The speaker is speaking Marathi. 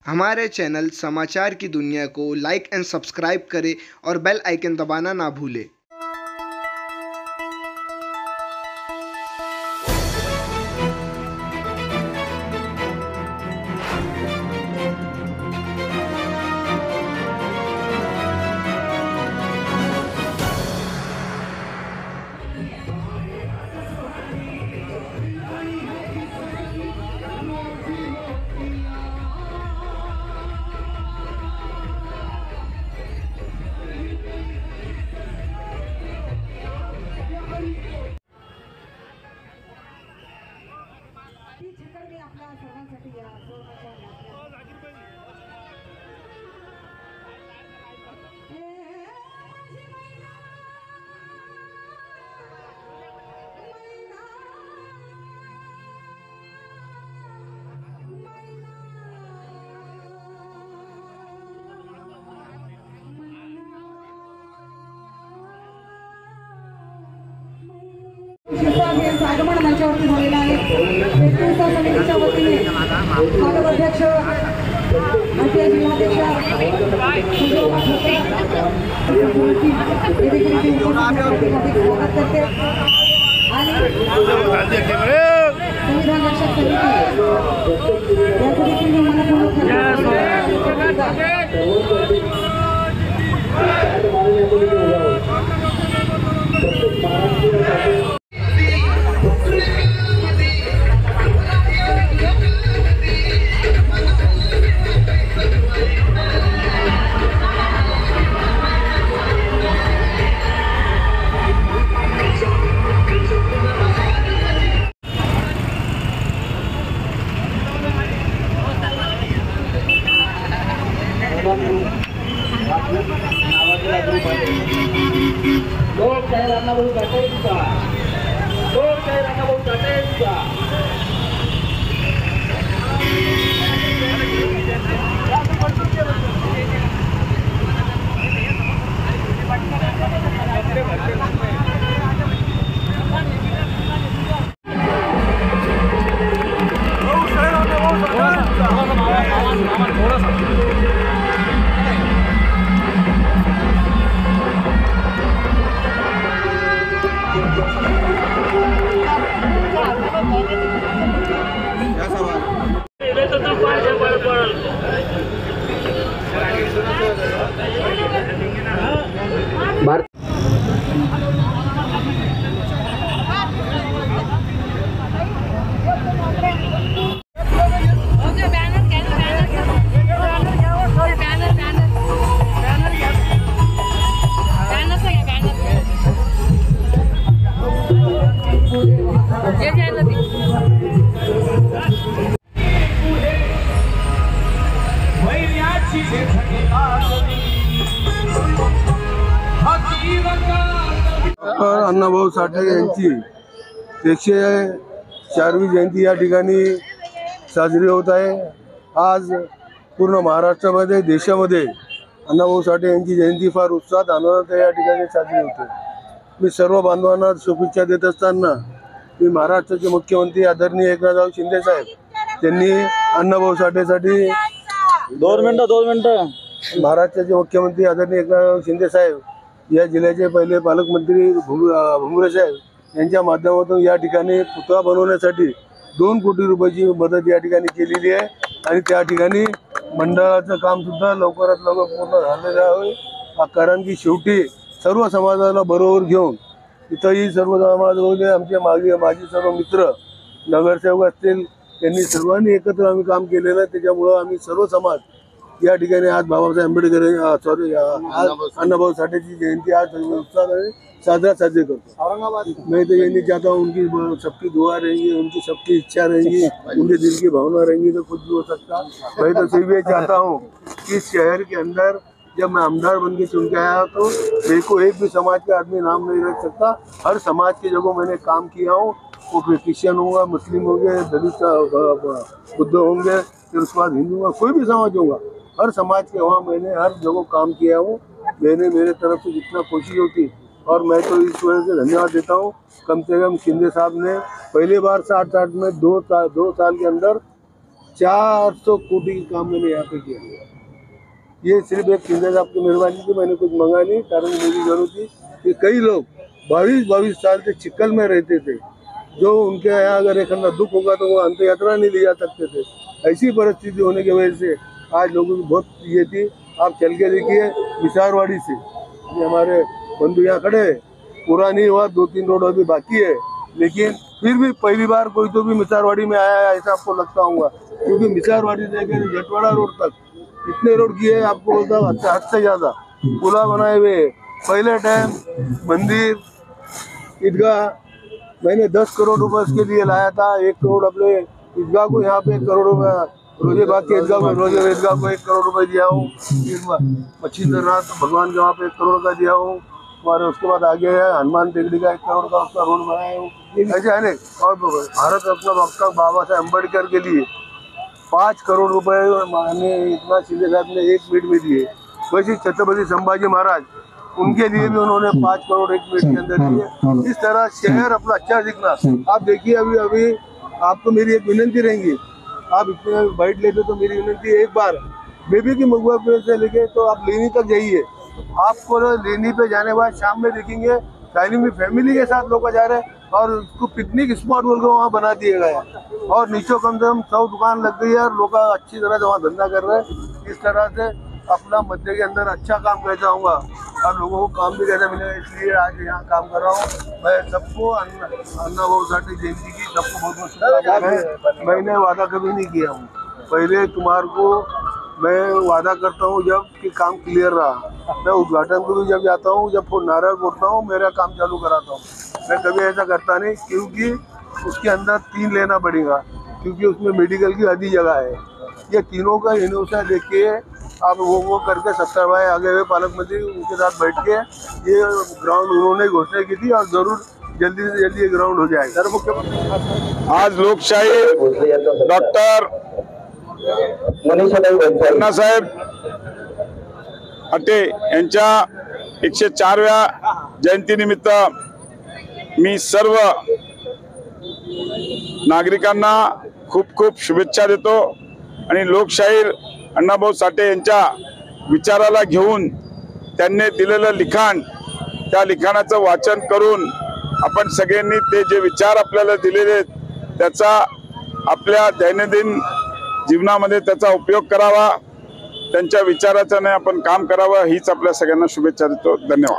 हमारे चैनल समाचार की दुनिया को लाइक एंड सब्सक्राइब करें और बेल आइकन दबाना ना भूलें। आगमन मंचावरती झालेला आहे। समितीच्या वतीने अध्यक्ष आजचे जिल्हाध्यक्ष स्वागत करते आणि संविधान रक्षक समिती याच्या देखील अण्णाभाऊ साठे यांची 104वी जयंती या ठिकाणी साजरी होत आहे। आज पूर्ण महाराष्ट्रामध्ये देशामध्ये अण्णाभाऊ साठे यांची जयंती फार उत्साहात आनंदात या ठिकाणी साजरी होते। मी सर्व बांधवांना शुभेच्छा देत असताना मी महाराष्ट्राचे मुख्यमंत्री आदरणीय एकनाथराव शिंदे साहेब त्यांनी अण्णाभाऊ साठेसाठी 2 मिनिटं महाराष्ट्राचे मुख्यमंत्री आदरणीय एकनाथराव शिंदे साहेब या जिल्ह्याचे पहिले पालकमंत्री भुमरे साहेब यांच्या माध्यमातून या ठिकाणी पुतळा बनवण्यासाठी 2 कोटी रुपयाची मदत या ठिकाणी केलेली आहे आणि त्या ठिकाणी मंडळाचं काम सुद्धा लवकरात लवकर पूर्ण झालेलं आहे। कारण की शेवटी सर्व समाजाला बरोबर घेऊन इथंही सर्व समाज आमचे माझे सर्व मित्र नगरसेवक असतील त्यांनी सर्वांनी एकत्र आम्ही काम केलेलं आहे। त्याच्यामुळं आम्ही सर्व समाज या ठिकाणी आज बाबासाहेब आंबेडकर अण्णाभाऊ साठेची जयंती आज उत्साहाने साजरी करतो। औरंगाबाद मैं तो ये नहीं चाहता हूँ उनकी सबकी दुआ रहेगी, उनकी सबकी इच्छा रहेगी, उनके दिल की भावना रहेंगी तो कुछ भी हो सकता। मैं तो सिर्फ ये चाहता हूँ कि इस शहर के अंदर जब मैं आमदार बन के चुन के आया तो मेरे को एक भी समाज का आदमी नाम नहीं रख सकता। हर समाज के जगह मैंने काम किया हूँ, वो क्रिश्चियन होगा, मुस्लिम होंगे, दलित बुद्ध होंगे, फिर उसके बाद हिंदू होगा, कोई भी समाज होगा, हर समाज के वहाँ मैंने हर जगह काम किया हूँ। मैंने मेरे तरफ से जितना कोशिश होती और मैं तो इस वजह से धन्यवाद देता हूँ। कम से कम शिंदे साहब ने पहली बार 60 में 2 साल के अंदर 400 कोटी की काम मैंने यहाँ पे किया। ये सिर्फ एक शिंदे साहब की मेहरबानी थी, मैंने कुछ मंगा नहीं, कारण मेरी जरूरत थी कि कई लोग 22-22 साल से चिक्कल में रहते थे, जो उनके यहाँ अगर एक अंदर दुख होगा तो वो अंत यात्रा नहीं ले जा सकते थे। ऐसी परिस्थिति होने की वजह से आज लोगों की बहुत ये थी। आप चल के देखिए मिसारवाड़ी से, ये हमारे बंधु यहाँ खड़े हैं, पूरा नहीं हुआ, 2-3 रोड अभी बाकी है, लेकिन फिर भी पहली बार कोई तो भी मिसारवाड़ी में आया है ऐसा आपको लगता होगा, क्योंकि मिसारवाड़ी से लेकर जटवाड़ा रोड तक इतने रोड किए आपको बोलता हूँ, अच्छा हद से ज्यादा पुला बनाए हुए। पहले टाइम मंदिर ईदगाह मैंने 10 करोड़ रुपए इसके लिए लाया था। 1 करोड़ अपने ईदगाह को, यहाँ पे 1 करोड़ रुपए रोजे बाग के ईदगाह को, रोजे ईदगाह को 1 करोड़ रुपए दिया हूँ। मच्छींद्रनाथ भगवान के वहाँ पे 1 करोड़ का दिया हूँ। और उसके बाद आगे है हनुमान टेकड़ी का 1 करोड़ का उसका रोड बनाया हूँ। ऐसे अनेक, और भारत रत्न डॉक्टर बाबा साहेब अम्बेडकर के लिए 5 करोड़ रुपए मैंने इतना सीधे साहब ने 1 मिनट में दिए। वैसे छत्रपति संभाजी महाराज, उनके लिए भी उन्होंने 5 करोड़ 1 मिनट के अंदर दिए। इस तरह शहर अपना अच्छा दिखना। आप देखिए अभी आपको मेरी एक विनंती रहेंगी, आप इतने बाइट लेते तो मेरी विनंती है, एक बार बेबी की मगुआ पे से लेके तो आप लेनी तक जाइए। आपको लेनी पे जाने के बाद शाम में देखेंगे डाइनिंग में फैमिली के साथ लोग जा रहे हैं, और उसको पिकनिक स्पॉट बोल के वहाँ बना दिया गया है। और नीचे कम से कम 100 दुकान लग गई है और लोग अच्छी तरह से वहाँ धंधा कर रहे हैं। इस तरह से अपना मध्य के अंदर अच्छा काम कर जाऊँगा और लोगों को काम भी कैसे मिलेगा, इसलिए आज यहाँ काम कर रहा हूँ। मैं सबको अन्ना साथी जयंती की सबको बहुत बहुत शुभकामनाएं। मैंने वादा कभी नहीं किया हूँ, पहले तुम्हारे को मैं वादा करता हूँ जब कि काम क्लियर रहा। मैं उद्घाटन को भी जब जाता हूँ, जब नारा बोलता हूँ, मेरा काम चालू कराता हूँ। मैं कभी ऐसा करता नहीं, क्योंकि उसके अंदर 3 लेना पड़ेगा, क्योंकि उसमें मेडिकल की आधी जगह है। ये तीनों का इनोसा देख के आप वो करके 70 भाई आगे हुए पालक मंत्री उनके साथ बैठ के ये ग्राउंड उन्होंने घोषणा की थी, और जरूर जल्दी से जल्दी ये ग्राउंड हो जाएगा। सर मुख्यमंत्री आज लोकशाही डॉक्टर अण्णासाहेब हटे यांच्या 104व्या जयंतीनिमित्त मी सर्व नागरिकांना खूप खूप शुभेच्छा देतो। आणि लोकशाहीर अण्णाभाऊ साठे यांच्या विचाराला घेऊन त्यांनी दिलेलं लिखाण, त्या लिखाणाचं वाचन करून आपण सगळ्यांनी ते जे विचार आपल्याला दिलेले आहेत त्याचा आपल्या दैनंदिन जीवनामध्ये त्याचा उपयोग करावा, त्यांच्या विचाराचं आपण काम करावं, हीच आपल्या सगळ्यांना शुभेच्छा देतो। धन्यवाद।